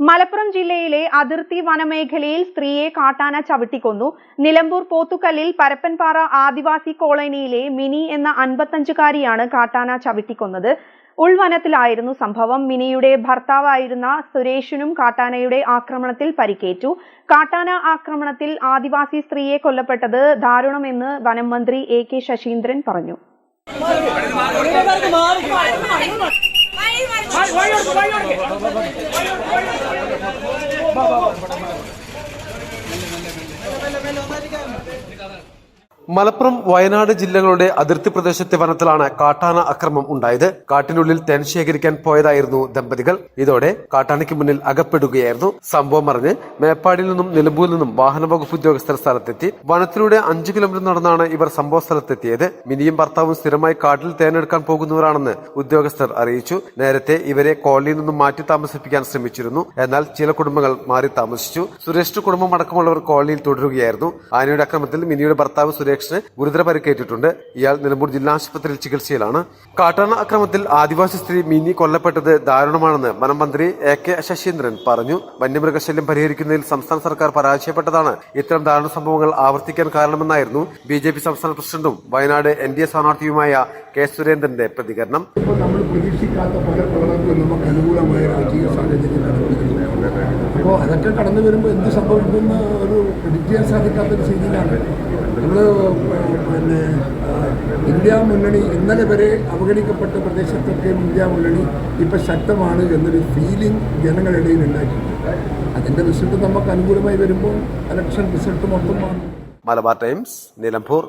മലപ്പുറം ജില്ലയിലെ അതിർത്തി വനമേഖലയിൽ സ്ത്രീയെ കാട്ടാന ചവിട്ടിക്കൊന്നു. നിലമ്പൂർ പോത്തുകല്ലിൽ പരപ്പൻപാറ ആദിവാസി കോളനിയിലെ മിനി എന്ന 55-കാരിയാണ് കാട്ടാന ചവിട്ടിക്കൊന്നത്. ഉൾവനത്തിലായിരുന്നു സംഭവം. മിനിയുടെ ഭർത്താവായിരുന്ന സുരേഷിനും കാട്ടാനയുടെ ആക്രമണത്തിൽ പരിക്കേറ്റു. കാട്ടാന ആക്രമണത്തിൽ ആദിവാസി സ്ത്രീയെ കൊല്ലപ്പെട്ടത് ദാരുണമെന്ന് വനം മന്ത്രി AK ശശീന്ദ്രൻ പറഞ്ഞു. മലപ്പുറം, വയനാട് ജില്ലകളുടെ അതിർത്തി പ്രദേശത്തെ വനത്തിലാണ് കാട്ടാന ആക്രമണം ഉണ്ടായത്. കാട്ടിനുള്ളിൽ തേൻ ശേഖരിക്കാൻ പോയതായിരുന്നു ദമ്പതികൾ. ഇതോടെ കാട്ടാനയ്ക്ക് മുന്നിൽ അകപ്പെടുകയായിരുന്നു. സംഭവം അറിഞ്ഞ് മേപ്പാടിയിൽ നിന്നും നിലമ്പൂരിൽ നിന്നും വാഹന വകുപ്പ് ഉദ്യോഗസ്ഥർ സ്ഥലത്തെത്തി. വനത്തിലൂടെ 5 കിലോമീറ്റർ നടന്നാണ് ഇവർ സംഭവ സ്ഥലത്തെത്തിയത്. മിനിയും ഭർത്താവും സ്ഥിരമായി കാട്ടിൽ തേനെടുക്കാൻ പോകുന്നവരാണെന്ന് ഉദ്യോഗസ്ഥർ അറിയിച്ചു. നേരത്തെ ഇവരെ കോളനിയിൽ നിന്നും മാറ്റി താമസിപ്പിക്കാൻ ശ്രമിച്ചിരുന്നു. എന്നാൽ ചില കുടുംബങ്ങൾ മാറി താമസിച്ചു. സുരേഷിന്റെ കുടുംബം അടക്കമുള്ളവർ കോളനിയിൽ തുടരുകയായിരുന്നു. ആനയുടെ ആക്രമണത്തിൽ മിനിയുടെ ഭർത്താവ് സുരേഷിന് ഗുരുതര പരിക്കേറ്റിട്ടുണ്ട്. ഇയാൾ നിലമ്പൂർ ജില്ലാ ആശുപത്രിയിൽ ചികിത്സയിലാണ്. കാട്ടാന ആക്രമണത്തിൽ ആദിവാസി സ്ത്രീ മിനി കൊല്ലപ്പെട്ടത് ദാരുണമാണെന്ന് വനം മന്ത്രി AK ശശീന്ദ്രൻ പറഞ്ഞു. വന്യമൃഗശല്യം പരിഹരിക്കുന്നതിൽ സംസ്ഥാന സർക്കാർ പരാജയപ്പെട്ടതാണ് ഇത്തരം ദാരുണ സംഭവങ്ങൾ ആവർത്തിക്കാൻ കാരണമെന്നായിരുന്നു BJP സംസ്ഥാന പ്രസിഡന്റും വയനാട് NDA സ്ഥാനാർത്ഥിയുമായ K സുരേന്ദ്രന്റെ പ്രതികരണം. നമ്മൾ പ്രതീക്ഷിക്കാത്ത പല പ്രളയങ്ങളും നമുക്ക് അനുകൂലമായ രാഷ്ട്രീയ സാഹചര്യം അപ്പോൾ അതൊക്കെ കടന്നു വരുമ്പോൾ എന്ത് സംഭവിക്കുന്ന ഒരു പ്രെഡിക്റ്റ് ചെയ്യാൻ സാധിക്കാത്തൊരു സ്ഥിതിയിലാണ് നമ്മൾ. ഇന്ത്യ മുന്നണി ഇന്നലെ വരെ അവഗണിക്കപ്പെട്ട പ്രദേശത്തൊക്കെ ഇന്ത്യ മുന്നണി ഇപ്പം ശക്തമാണ് എന്നൊരു ഫീലിംഗ് ജനങ്ങളിടയിൽ ഉണ്ടാക്കിയിട്ടുണ്ട്. അതിൻ്റെ റിസൾട്ട് നമുക്ക് അനുകൂലമായി വരുമ്പോൾ ഇലക്ഷൻ റിസൾട്ട് മൊത്തം മാറും. മലബാർ ടൈംസ്, നിലമ്പൂർ.